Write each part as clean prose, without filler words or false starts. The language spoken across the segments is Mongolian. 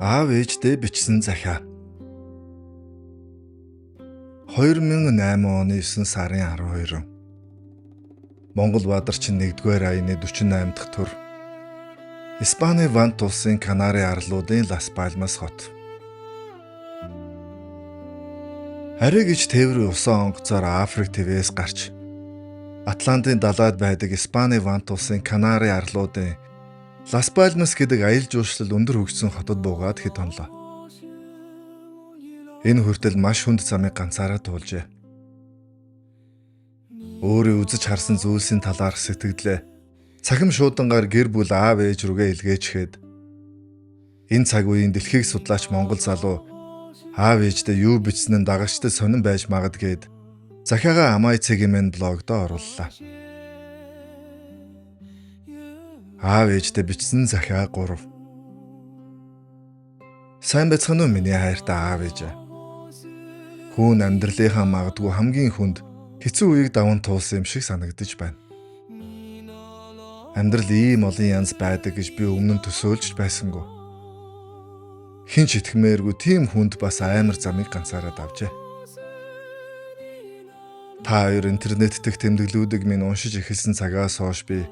Аав ээждээ бичсэн захиа. 2008 оны 9 сарын 12. Монгол Бадарчин 1-р аяны 48 дахь төр. Испани Вант улсын Канари арлуудын Лас Пальмас хот. Арай гэж тээврийн усан онгоцоор Африк твээс гарч Атлантын далайд байдаг Испани Вант улсын Канари арлуудын Лас Пальмас гэдэг аялал жуулчлал өндөр хөгжсөн хотод буугаад хэд онлоо. Энэ хүртэл маш хүнд замыг ганцаараа туулжээ. Өөрөө үзэж харсан зүйлсийн талаарх сэтгэлдээ цахим шуудангаар гэр бүл аав ээж рүүгээ илгээчгээд энэ цаг үеийн дэлхийг судлаач Монгол залуу аав ээждээ юу бичсэн нь дагагчдад сонирн байж магадгээд захиагаа Амай цэгийн блогд орууллаа. Аав ээждээ бичсэн захиа 3. Сайн байцгаана уу миний хайртай аав ээж. Хүн амьдралынхаа магадгүй хамгийн хүнд хэцүү үеийг даван туулсан юм шиг санагдаж байна. Амьдрал ийм олон янз байдаг гэж би өмнө нь төсөөлж байсангүй. Хин ч итгэмээргүй тийм хүнд бас амар замыг ганцаараа давжээ. Та хоёр интернет дэх тэмдэглүүдийг минь уншиж эхэлсэн цагаас хойш би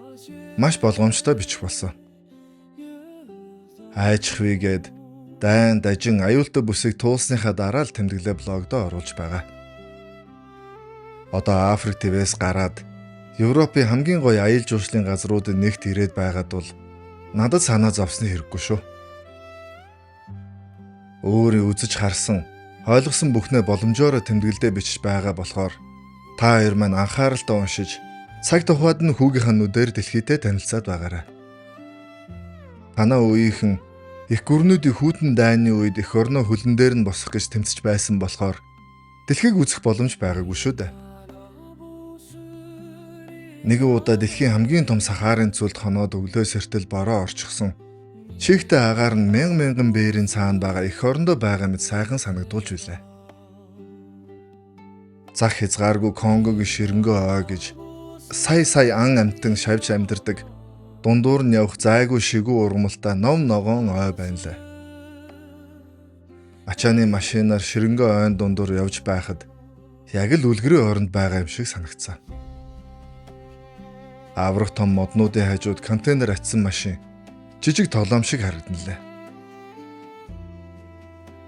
маш болгоомжтой бичих болсон. Айчхвигээд дайн дажин аюултай бүсийг туулсныхаа дараа л тэмдэглээ блогдо оруулж байгаа. Одоо Африк твээс гараад Европын хамгийн гоё аялал жуулчлалын газруудад нэгт ирээд байгаад бол надад санаа зовсны хэрэггүй шүү. Өөрөө үзэж харсан, ойлгосон бүхнээ боломжоор тэмдэглэдээ бичиж байгаа болохоор та хоёр маань анхааралтай уншиж цаг тухайд нь хүүгийнхаа нүдээр дэлхийдээ танилцаад байгаарай. Танаа үеийнхэн их гүрнүүдийн хүйтэн дайны үед эх орноо хөлн дээр нь босох гэж тэмцэж байсан болохоор дэлхийг үзэх боломж байгаагүй шүү дээ. Нэгэн удаа дэлхийн хамгийн том сахарын цүлд хоноод өглөө сэртэл бороо орчихсон. Чихтэй агаар нь мянган бээрийн цаана байгаа эх орондоо байгаа мэт сайхан санагдуулж билээ. Зах хязгааргүй Конгогийн ширэнгөө ой гэж сая ан амтан шавж амьдардаг дундуур нь явах зайгүй шигүү ургамалтай ном ногоон ой байна лээ. Ачааны машинаар ширэнгөө ойн дундуур явж байхад яг л үлгэрийн оронд байгаа юм шиг санагдсан. Аврах том моднуудын хажууд контейнер атсан машин жижиг тоглоом шиг харагданлаа.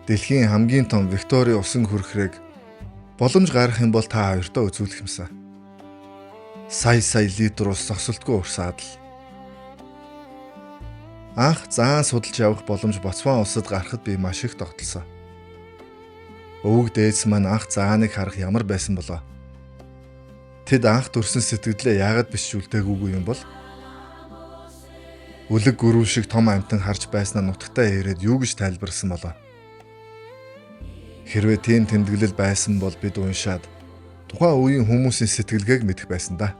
Дэлхийн хамгийн том Викторийн усан хүрхрээг боломж гарах юм бол та хоёртоо үзүүлэх юмсан. Сая литр ус зогсолтгүй урсаад л. Анх заан судалж явах боломж Ботсван улсад гарахад би маш их тогтолсон. Өвөг дээдс маань анх зааныг харах ямар байсан болоо. Тэд анх төрсөн сэтгэлдээ яагаад биш үлдээгүүгүй юм бол? Үлэг гөрүү шиг том амтан харж байснаа нутагтаа ирээд юу гэж тайлбарласан болоо? Хэрвээ тийм тэмдэглэл байсан бол бид уншаад тухайн үеийн хүмүүсийн сэтгэлгээг мэдэх байсан да.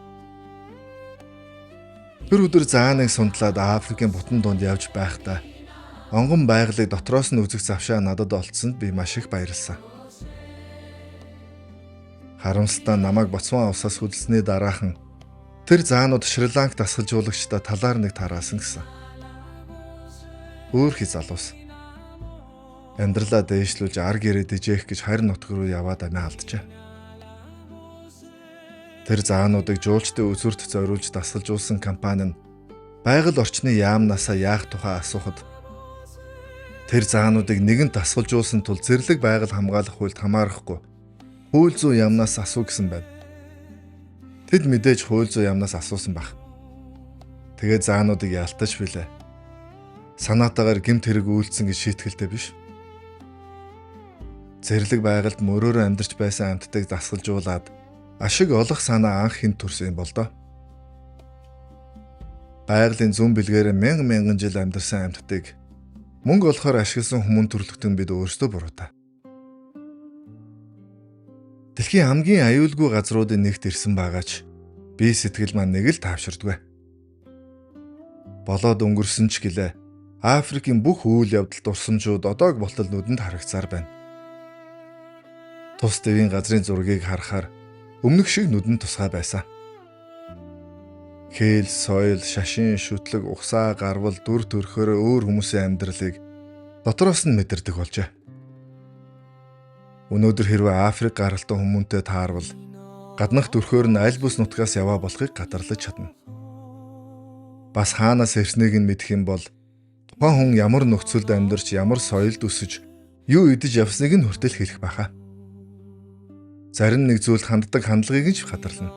Тэр өдөр зааныг сундлаад Африкийн бутан дунд явж байхдаа онгон байгалыг дотроос нь үзэх завшаа надад олцсонд би маш их баярлсан. Харамсалтай намайг Ботсван улсаас хөдөлсөний дараахан тэр заанууд Шри-Ланк дасгалжуулагчдаа талаар нэг тараасан гэсэн. Өөрхий залуус. Амьдралаа дээшлүүлж ар гэрээ дэжээх гэж харин нутг руу яваад амиа алджээ. Тэр заануудыг жуулчдын үзүрт зориулж дасгалжуулсан компани нь байгаль орчны яамнасаа яах тухай асуухад тэр заануудыг нэгэн дасгалжуулсан тул зэрлэг байгаль хамгаалах хуульд хамаарахгүй хууль зүйн яамнаас асуу гэсэн байна. Тэд мэдээж хууль зүйн яамнаас асуусан баг. Тэгээд заануудыг ялтаж билээ. Санаатаагаар гэмт хэрэг үйлдсэн гэж шийтгэлтэй биш. Зэрлэг байгальд мөрөөрөө амьдарч байсан амьтдыг дасгалжуулаад ашиг олох санаа анх хинт төрсөн юм бол доо. Байгалийн зүүн бэлгээрээ мянган жил амьдарсан амьтдыг мөнгө олохоор ашигласан хүмүүн төрлөختөн бид өөрсдөө буруутай. Дэлхийн хамгийн аюулгүй газруудын нэгт ирсэн байгаач би сэтгэл маань нэг л таавширдгүй. Болоод өнгөрсөн ч гэлээ Африкийн бүх үйл явдал дурсамжууд одоог болтол нүдэнд харагцаар байна. Тус дэвийн газрын зургийг харахаар өмнөх шиг нүдэнд тусгай байсан. Хэл, соёл, шашин, шүтлэг, ухсаа, гарвал, дүр төрхөөр өөр хүмүүсийн амьдралыг дотроос нь мэдэрдэг болжээ. Өнөөдөр хэрвээ Африк гаралтай хүмүүнтэй таарвал гаднах төрхөөр нь аль бус нутгаас яваа болохыг гадарлаж чадна. Бас хаанаас ирснийг нь мэдэх юм бол тухайн хүн ямар нөхцөлд амьдарч ямар соёлд өсөж юу идэж явсныг нь хүртэл хэлэх байхаа. Зарим нэг зүйлд ханддаг хандлагыг нь ч гадарлана.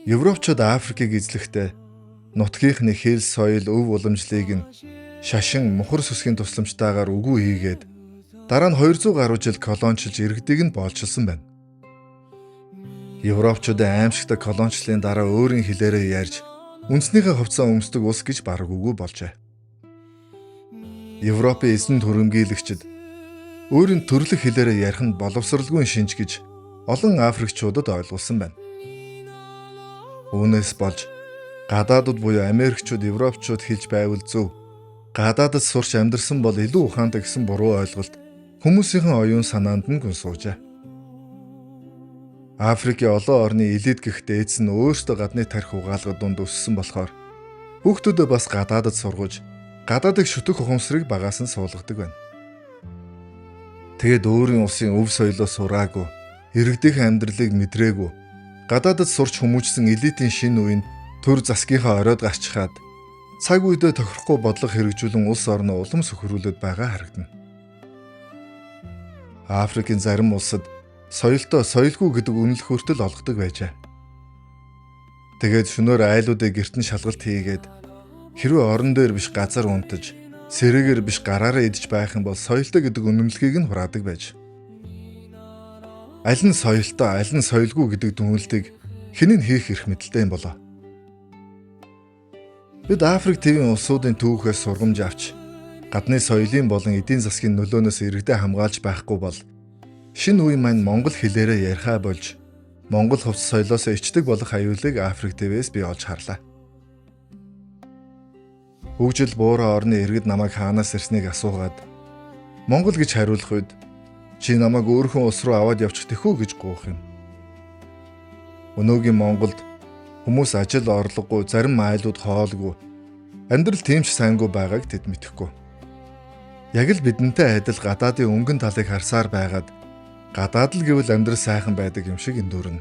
Европчууд Африкийг эзлэхдээ нутгийнхны хэл, соёл, өв уламжлалыг нь шашин, мухар сүсгийн тусламжтайгаар үгүй хийгээд дараа нь 200 гаруй жил колоничилж иргэдийг нь боолчилсан байна. Европчуудын аимшигтай колоничлалын дараа өөрийн хэлээрээ ярьж үндэснийхээ хувцас өмсдөг улс гэж бараг үгүй болжээ. Европын эзэн түрэмгийлэгчид өөрийн төрлөх хэлээрээ ярих нь боловсралгүй шинж гэж олон Африкчуудад ойлгуулсан байна. Үүнээс болж гадаадд буюу Америкчууд Европчууд хэлж байвал зөв, гадаадд сурч амьдарсан бол илүү ухаантай гэсэн буруу ойлголт хүмүүсийн оюун санаанд нь гүн суужээ. Африкийн олон орны элит гихт эзэн нь өөрсдөө гадны тархи угаалгад дунд өссөн болохоор хүүхдүүдэд бас гадаадд сургаж, гадаадыг шүтэх ухамсарыг багаас нь суулгадаг байна. Тэгэд өөрийн улсын өв соёлоо сураагүй, иргэдийн амьдралыг мэдрээгүй, гадаадд сурч хүмүүжсэн элитийн шинэ үеийн төр засгийнхаа оройд гарчхаад цаг үедээ тохирохгүй бодлого хэрэгжүүлэн улс орноо улам сөхрүүлээд байгаа харагдана. Африкийн зарим улсад соёлтой соёлгүй гэдэг үнэлэх хүртэл олгодог байжээ. Тэгээд шөнөөр айлуудыг гертэн шалгалт хийгээд хэрвээ орон дээр биш газар унтаж, сэрээгээр биш гараараа идэж байх юм бол соёлтой гэдэг үнэмлэхийг нь хураадаг байж. Аль нь соёлтой, аль нь соёлгүй гэдэг дүгнэлтийг хэн нь хийх эрх мэдэлтэй юм болоо. Бид Африк твийн улсуудын түүхээс сургамж авч гадны соёлын болон эдийн засгийн нөлөөнөөс иргэдээ хамгаалж байхгүй бол шинэ үе маань монгол хэлээрээ ярихаа болж монгол хувцас соёлоос ичдэг болох аюулыг Африк твээс би олж харлаа. Хөгжил буураа орны иргэд намайг хаанаас ирснийг асуугаад монгол гэж хариулах үед чи намайг өөрхөн улс руу аваад явчих тэхүү гэж гуйх юм. Өнөөгийн Монголд хүмүүс ажил орлогогүй, зарим айлууд хоолгүй, амьдрал тийм ч сайнгүй байгааг тэд мэдэхгүй. Яг л бидэнтэй адил гадаадын өнгөн талыг харсаар байгаад гадаад л гэвэл амьдрал сайхан байдаг юм шиг эндүрнэ.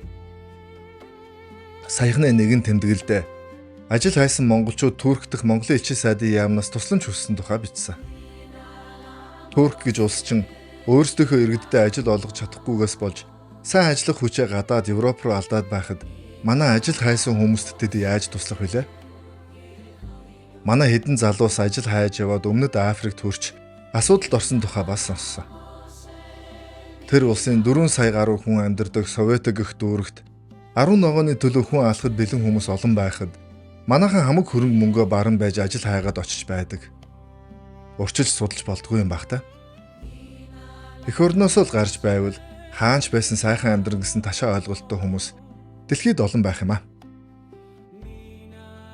Саяхны нэгэн тэмдэглэлдээ ажил хайсан монголчууд Турк дахь Монголын элчин сайдын яамнаас тусламж хүссэн тухай бичсэн. Турк гэж улс чинь өөрсдийнхөө иргэдтэй ажил олгож чадахгүйгээс болж сайн ажиллах хүчээ гадаад Европ руу алдаад байхад манай ажил хайсан хүмүүст тэд яаж туслах вүлээ? Манай хэдэн залуус ажил хайж яваад өмнөд Африкт хүрч асуудалд орсон тухай бас сонссон. Тэр улсын 4 сая гаруй хүн амьдардаг Совет гэх дүүрэгт 10 ногооны төлөө хүн алхад бэлэн хүмүүс олон байхад манайхан хамаг хөрөнгө мөнгөө баран байж ажил хайгаад очиж байдаг. Урчилж судалж болдгүй юм бах та. Эх орноос л гарч байвал хаанч байсан сайхан амьдран гэсэн ташаа ойлголттой хүмүүс дэлхийд олон байх юм аа.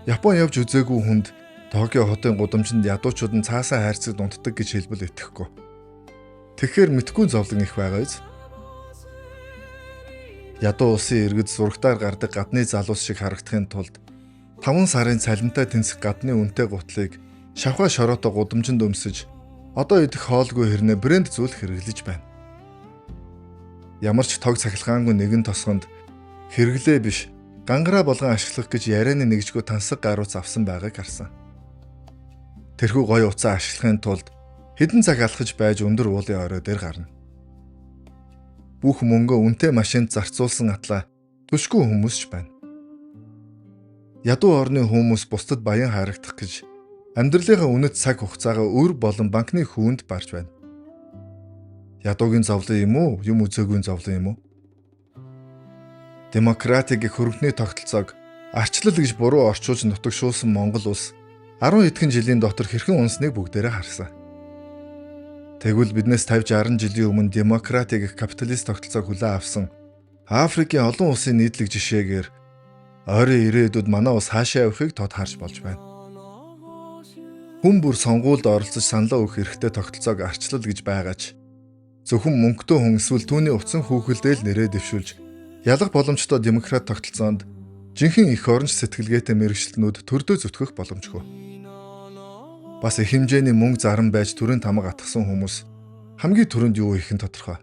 Япон явж үзээгүй хүнд Токио хотын гудамжинд ядуучууд нь цаасаа хайрцагт унтдаг гэж хэлбэл итгэхгүй. Тэгэхээр мэдгүй зовлон их байгаа биз? Ядуу улсын иргэд зурагтаар гардаг гадны залуус шиг харагдахын тулд 5 сарын цалинтай тэнцэх гадны үнэтэй гутлыг шавхаа шороотой гудамжинд өмсөж одоо идэх хоолгүй хэрнээ брэнд зүйл хэрэглэж байна. Ямар ч тог цахилгаангүй нэгэн тосгонд хэрэглээ биш гангараа болгон ашиглах гэж ярианы нэгжгүй тансаг гарууц авсан байгааг харсан. Тэрхүү гоё уцаа ашиглахын тулд хэдэн цаг алхаж байж өндөр уулын орой дээр гарна. Бүх мөнгөө үнэтэй машинд зарцуулсан атлаа түшгүй хүмүүс ч байна. Ядуу орны хүмүүс бусдад баян харагдах гэж амьдралынхаа үнэт цаг хугацаагаа өр болон банкны хүүнд барж байна. Ядуугийн зовлон юм уу, юм үзээгүй зовлон юм уу? Демократик гэх хөрөнгөний тогтолцоог арчлал гэж буруу орчуулж нутагшуулсан Монгол улс 10 эдхэн жилийн дотор хэрхэн унсныг бүгдээрээ харсан. Тэгвэл биднээс 50-60 жилийн өмнө демократик гэх капиталист тогтолцоог хүлээн авсан Африкийн олон улсын нийтлэг жишээгээр ойрын ирээдүйд манай улс хаашаа явахыг тод харж болж байна. Хүн бүр сонгуульд оролцож саналаа өгөх эрхтэй тогтолцоог арчлал гэж байгаач зөвхөн мөнгөтэй хүн эсвэл түүний утсан хүүхэлдээ л нэрээ дэвшүүлж ялах боломжтой демократ тогтолцоонд жинхэнэ эх оронч сэтгэлгээтэй мэргэжилтнүүд төрдөө зүтгэх боломжгүй. Бас их хэмжээний мөнгө заран байж төрийн тамга атгсан хүмүүс хамгийн түрүүнд юу хийх нь тодорхой.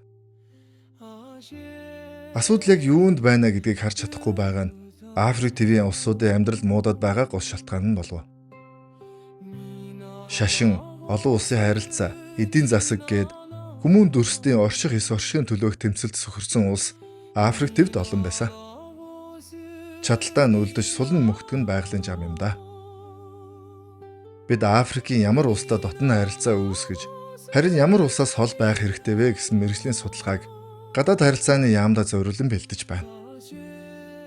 Асуудал яг юунд байна гэдгийг харж чадахгүй байгаа нь Африк твийн улсуудын амьдрал муудаад байгаа гол шалтгаан нь болов. Шашин, олон улсын харилцаа, эдийн засаг гээд хүмүүн дүрсдийн орших эс оршихын төлөөх тэмцэлд сөхөрсөн улс Африк твд олон байсан. Чадaltaа нүлдэж сулан мөхтг нь байгалийн зам юм да. Бид Африкийн ямар улстай дотн харилцаа үүсгэж, харин ямар улсаас хол байх хэрэгтэй вэ гэсэн мэргэжлийн судалгааг гадаад харилцааны яамдаа зориулан бэлдэж байна.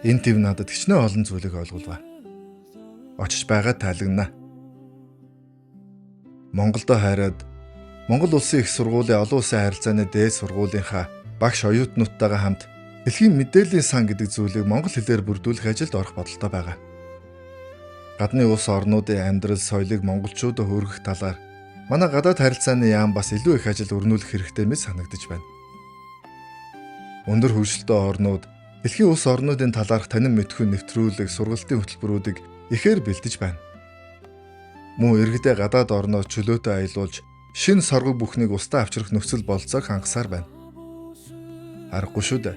Энэ төв надад хичнээн олон зүйлийг ойлгуулва. Очиж байгаа таалагнаа. Монголдо хайраад Монгол улсын их сургуулийн олон улсын харилцааны дээд сургуулийнхаа багш оюутнуудтайгаа хамт дэлхийн мэдээллийн сан гэдэг зүйлийг монгол хэлээр бүрдүүлэх ажилд орох бодолтой байгаа. Гадны улс орнуудын амьдрал соёлыг монголчуудад хүргэх талаар манай гадаад харилцааны яам бас илүү их ажил өрнүүлэх хэрэгтэй мэт санагдаж байна. Өндөр хөгжилтэй орнууд дэлхийн улс орнуудын талаарх танин мэдхүйн нэвтрүүлэг, сургалтын хөтөлбөрүүдийг ихээр бэлдэж байна. Мөн иргэдээ гадаад орноо чөлөөтэй аялуулж, шинэ соргог бүхнийг устдаа авчрах нөхцөл болцоог хангасаар байна. Аргагүй шүү дээ.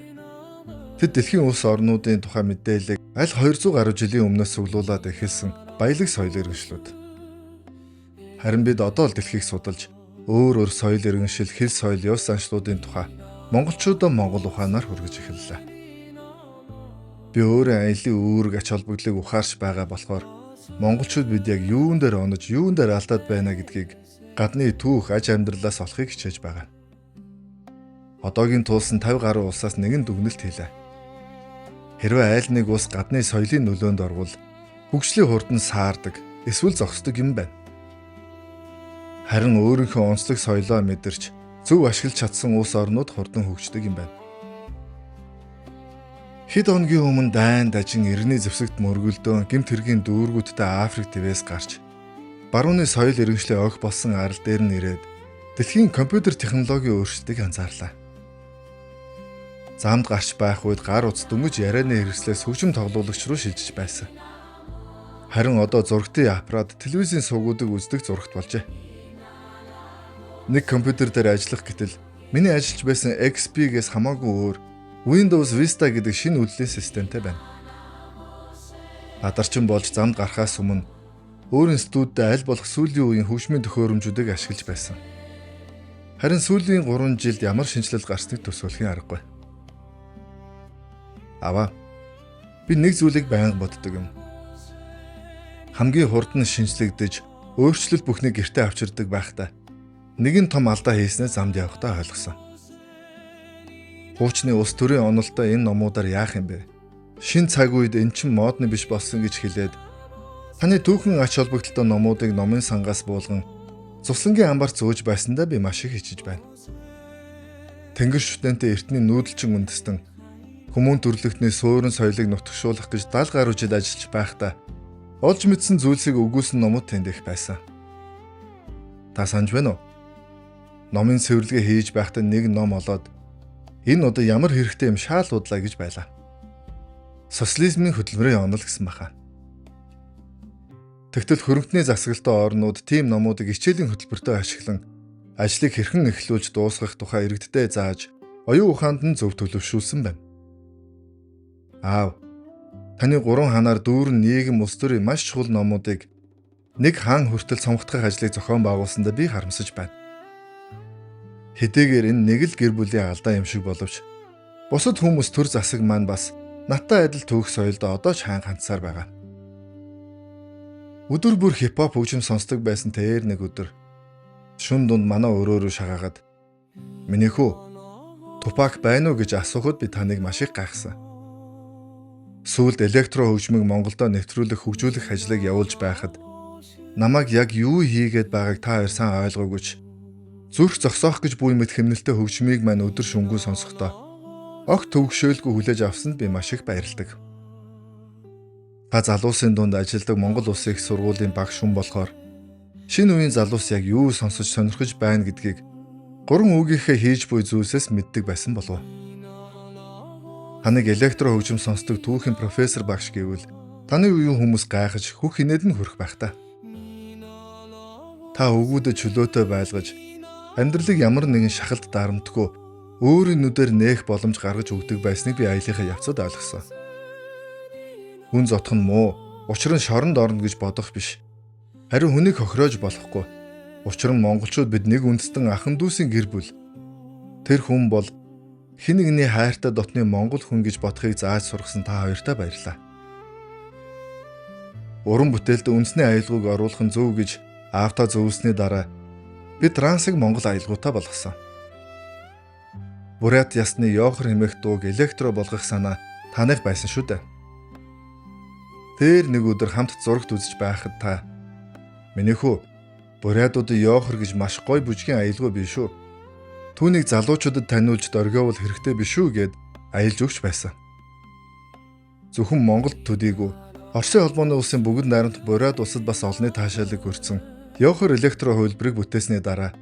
Тэд дэлхийн улс орнуудын тухай мэдээллийг аль 200 гаруй жилийн өмнөөс цуглуулад эхэлсэн баялаг соёл иргэншлүүд. Харин бид одоо л дэлхийг судалж, өөр соёл иргэншил, хэл соёл, ёс заншлуудын тухай монголчуудаа монгол ухаанаар хүргэж эхэллээ. Би өөрөө аялын үүрэг ач холбогдлыг ухаарч байгаа болохоор монголчууд бид яг юун дээр онож, юун дээр алдаад байна гэдгийг гадны түүх аж амьдралаас олохыг хичээж байгаа. Одоогийн тулсан 50 гаруй улсаас нэгэн дүгнэлт хийлээ. Хэрвээ айл нэг улс гадны соёлын нөлөөнд орвол хөгжлийн хурдан саардаг, эсвэл зогсдог юм байна. Харин өөрийнхөө онцлог соёлоо мэдэрч зөв ашиглаж чадсан улс орнууд хурдан хөгждөг юм байна. Хэд хоногийн өмнө дайн дажин эртний зэвсэгт мөргөлдөөн гэмт хэргийн дүүргүүдтэй Африк твээс гарч барууны соёл иргэншлийн огт болсон арал дээр нь ирээд дэлхийн компьютер технологийн өөрчлөлтийг анзаарлаа. Замд гарч байх үед гар утас дөнгөж ярианы хэрэгслээс хөгжим тоглуулагч руу шилжиж байсан. Харин одоо зурагтын аппарат телевизийн сувгуудыг үздэг зурагт болжээ. Нэг компьютер дээр ажиллах гэтэл миний ажиллаж байсан XP-гээс хамаагүй өөр Windows Vista гэдэг шинэ үйлдвэрлэлийн системтэй байна. Адарчин болж замд гарахаас өмнө өөрийн студид аль болох сүүлийн үеийн хөгжмийн төхөөрөмжүүдийг ашиглаж байсан. Харин сүүлийн 3 жилд ямар шинжилэл гарсныг төсөөлхийн аргагүй. Аваа. Би нэг зүйлийг байнга боддог юм. Хамгийн хурдан шинжлэгдэж, өөрчлөлт бүхнийг гэртээ авчирдаг байхдаа нэгэн том алдаа хийснээр замд явахдаа ойлгосон. Хуучны улс төрийн онолтой энэ номуудаар яах юм бэ? Шин цаг үед эн чин модны биш болсон гэж хэлээд таны түүхэн ач холбогдолтой номуудыг номын сангаас буулган цуслангийн амбарт зөөж байсандаа би маш их хичиж байна. Тэнгэр шүтэнтэй эртний нүүдэлчин үндэстэн хүмүүн төрлөختний суурин соёлыг нутагшуулах гэж 70 гаруй жил ажиллаж байхдаа олж мэдсэн зүйлсийг өгүүлсэн номууд тэнд их байсан. Та санаж байна уу? Номын цэвэрлэгээ хийж байхдаа нэг ном олоод энэ одоо ямар хэрэгтэй юм шаалуудлаа гэж байлаа. Социализмын хөдөлмөрийн онол гэсэн баха. Тэгтэл хөрөнгөний засаглалтай орнууд тийм номуудыг хичээлийн хөтөлбөртөө ашиглан ажлыг хэрхэн эхлүүлж дуусгах тухай иргэддээ зааж, оюун ухаанд нь зөв төлөвшүүлсэн байна. Аав, таны 3 ханаар дүүрэн нийгэм улс төрийн маш чухал номуудыг нэг хаан хүртэл цомгтгох ажлыг зохион байгуулсандаа би харамсаж байна. Хэдийгээр энэ нэг л гэр бүлийн алдаа юм шиг боловч бусад хүмүүс төр засаг маань бас наттай адил түүх соёлдоо одоо ч ханцсаар байгаа. Өдөр бүр хипхоп хөгжим сонсдог байсан тэр нэг өдөр шүн дунд манай өрөөрөө шагаагаад "Миний хүү, Тупак байна уу?" гэж асуухад би таныг маш их гайхсан. Сүүлд электро хөгжмийг Монголдо нэвтрүүлэх хөгжүүлэх ажлыг явуулж байхад намайг яг юу хийгээд байгааг та хоёр сайн ойлгоогүй ч зүрх зогсоох гэж буй мэд хэмнэлтэй хөгжмийг маань өдөр шөнөгүй сонсохдоо огт төвөгшөөлгүй хүлээж авсанд би маш их баярлдаг. Та залуусын дунд ажилладаг Монгол Улсын их сургуулийн багш хүн болохоор шинэ үеийн залуус яг юу сонсож сонирхож байна гэдгийг 3 үгийнхээ хийж буй зүйлсээс мэддэг байсан болов. Таныг электро хөгжим сонсдог түүхийн профессор багш гэвэл таны үеийн хүмүүс гайхаж хөх хинээд нь хүрэх байх та. Та өгөөдө чөлөөтэй байлгаж амьдралыг ямар нэгэн шахалт дарамтгүй өөрийн нүдээр нээх боломж гаргаж өгдөг байсныг би аялынхаа явцад ойлгосон. Хүн зотох нь муу, учир нь шоронд орно гэж бодох биш. Харин хүнийг хохироож болохгүй. Учир нь монголчууд бид нэг үндэстэн ахын дүүсийн гэр бүл. Тэр хүн бол хэн нэгний хайртай дотны монгол хүн гэж бодохыг зааж сургасан та хоёртаа баярлалаа. Уран бүтээлд үндэсний аялгауг оруулах нь зөв гэж аавтаа зөвлөсний дараа би трансыг монгол аялгаутай болгосон. Бурят ясны ёохор хэмээх дууг электро болгох санаа таних байсан шүү дээ. Тэр нэг өдөр хамт зурагт үзэж байхад та "Минийхүү, бурятуудын ёохор гэж маш гоё бүжгийн аялгау биш шүү. Түүнийг залуучуудад таниулж дөргиовол хэрэгтэй биш шүү" гэд аялж өгч байсан. Зөвхөн Монголд төдийгүй Оросын холбооны улсын бүгд найрамд бурят улсад бас олонний таашаалыг хүртсэн ёохор электро хувилбарыг бүтээсний дараа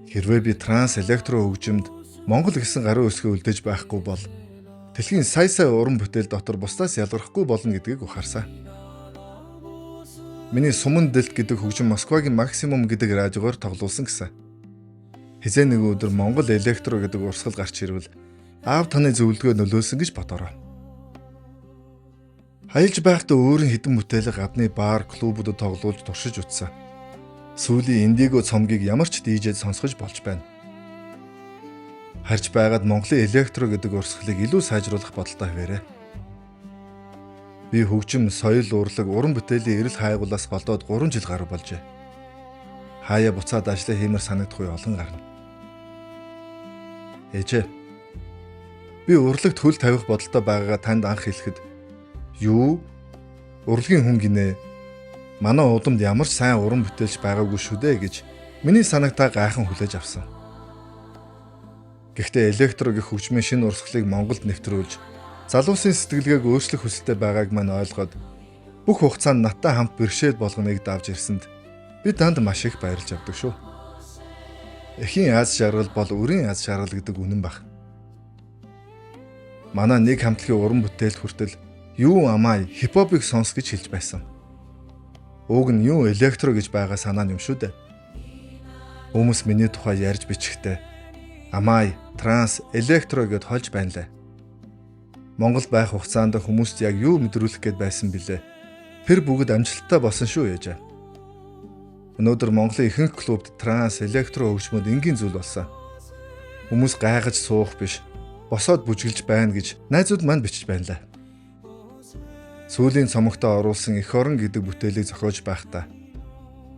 хэрвээ би транс электро хөгжимд Монгол гэсэн гарын үсгээ үлдээж байхгүй бол дэлхийн сая уран бүтээл дотор бусдаас ялгархгүй болно гэдгийг ухаарсан. Миний Суман дэлт гэдэг хөгжим Москвагийн Максимум гэдэг радиогоор тоглуулсан гэсэн. Хизээ нэг өдөр Монгол электро гэдэг урсгал гарч ирвэл аав таны зөвлөгөө нөлөөлсөн гэж бодороо. Хаялж байхдаа өөрийн хідэн бүтээлэг гадны бар, клубуудад тоглуулж туршиж үзсэн. Сүүлийн индиго цомгийг ямар ч дижэд сонсгож болж байна. Харж байгаад Монголын электро гэдэг урсгалыг илүү сайжруулах бодолтой хэвээрээ. Би хөгжим, соёл, урлаг, уран бүтээлийн эрэл хайгуулаас болдоод 3 жил гаруй болжээ. Хаяа буцаад ажлаа хиймэр санагдахгүй олон гарна. Ээжээ. Би урлагт хөл тавих бодолтой байгаагаа танд анх хэлэхэд "Юу? Урлагийн хүн гинэ. Манай удамд ямар ч сайн уран бүтээлч байгаагүй шүү дээ" гэж миний санагтаа гайхан хүлээж авсан. Гэхдээ электро гэх хөгжмийн шинэ урсгалыг Монголд нэвтрүүлж, залуусын сэтгэлгээг өөрчлөх хүсэлтэй байгааг мань ойлгоод бүх хугацаанд надтай хамт бэрхшээл болгоныг давж ирсэнд би танд маш их баярлж авдаг шүү. Эхийн аз жаргал бол өрийн аз жаргал гэдэг үнэн баг. Манай нэг хамтлагийн уран бүтээл хүртэл юу амай хипхопыг сонс гэж хэлж байсан. Уг нь юу электро гэж байгаа санаа юм шүү дээ. Хүмүүс миний тухай ярьж бичихтэй амай, транс, электро гэд холж байна лээ. Монгол байх хугацаанд хүмүүст яг юу мэдрүүлэх гээд байсан бilé. Тэр бүгд амжилттай болсон шүү ээжээ. Өнөөдөр Монголын ихэнх клубд транс, электро хөгжмөд энгийн зүйл болсон. Хүмүүс гайхаж суух биш, босоод бүжгэлж байна гэж найзууд манд бичиж байна лээ. Сүүлийн цомогтоо оруулсан Эх орон гэдэг бүтээлийг зохиож байхдаа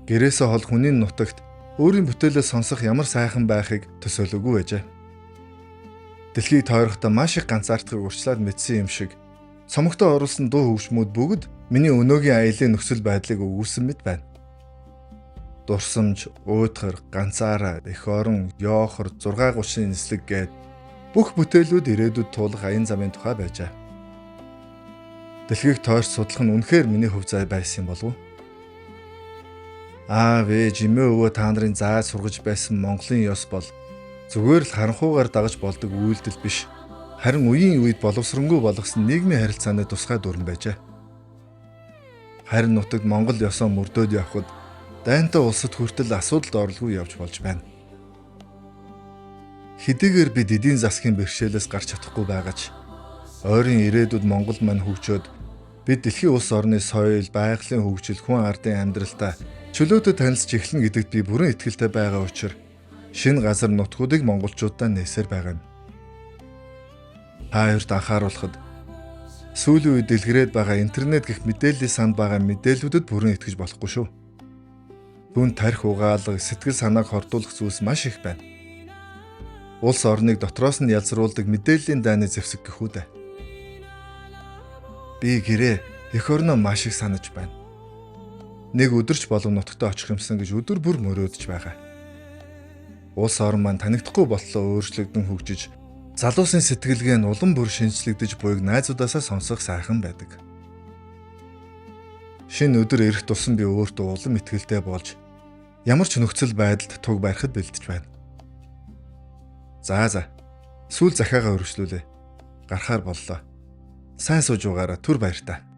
гэрээсээ хол хүний нутагт өөрийн бүтээлээ сонсох ямар сайхан байхыг төсөөлөөгүй ээжээ. Дэлхийг тойрохдоо маш их ганцаардахыг урьдчилаад мэдсэн юм шиг цомогтоо оруулсан дуу хөгжмүүд бүгд миний өнөөгийн аялын нөхцөл байдлыг өгүүлсэн мэт байна. Дурсамж, уйтгар, ганцаараа, Эх орон, ёохор, 6:30 нислэг гээд бүх бүтээлүүд ирээдүйд туулах аян замын тухай байжээ. Дэлхийг тойрч судлах нь үнэхээр миний хөв зай байсан болов уу? Аав ээж эмээ өвөө та нарын зааж сургаж байсан Монголын ёс бол зүгээр л харанхуугаар дагаж болдог үйлдэл биш. Харин үеийн үед боловсронгүй болгосон нийгмийн харилцааны тусгай дүрэн байжээ. Харин нутагт Монгол ёсоо мөрдөөд явхад дайнтай улсад хүртэл асуудалд орлого явж болж байна. Хэдийгээр бид эдийн засгийн бэрхшээлээс гарч чадахгүй байгаач ойрын ирээдүйд Монгол маань хөгжөөд бид дэлхийн улс орны соёл, байгалийн хөгжил, хүн ардын амьдралтай чөлөөтэй танилцж эхлэнэ гэдэгт би бүрэн итгэлтэй байгаа учраас шинэ газар нутгуудыг монголчуудаа нээсээр байгаа юм. Та хоёрт анхааруулхад сүүлийн үед дэлгэрээд байгаа интернет гэх мэдээллийн санд байгаа мэдээллүүдэд бүрэн итгэж болохгүй шүү. Түүнд тарих угаалга, сэтгэл санааг хордуулах зүйлс маш их байна. Улс орныг дотроос нь ялзруулдаг мэдээллийн дайны зэвсэг гэх үү дээ. Би гэрээ Эх орноо маш их санаж байна. Нэг өдөрч болов нутагтаа очих юмсан гэж өдөр бүр мөрөөдөж байгаа. Улс орн маань танигдахгүй болтлоо өөрчлөгдөн хөгжиж, залуусын сэтгэлгээ нь улам бүр шинжлэгдэж буйг найзуудаасаа сонсох сайхан байдаг. Шинэ өдөр ирэх тусам би өөртөө улам итгэлтэй болж, ямар ч нөхцөл байдалд туг барихад бэлдэж байна. За, сүүл захиагаа өргөжлүүлээ. Гарахаар боллоо. Сайн сууж угаараа түр баяртай.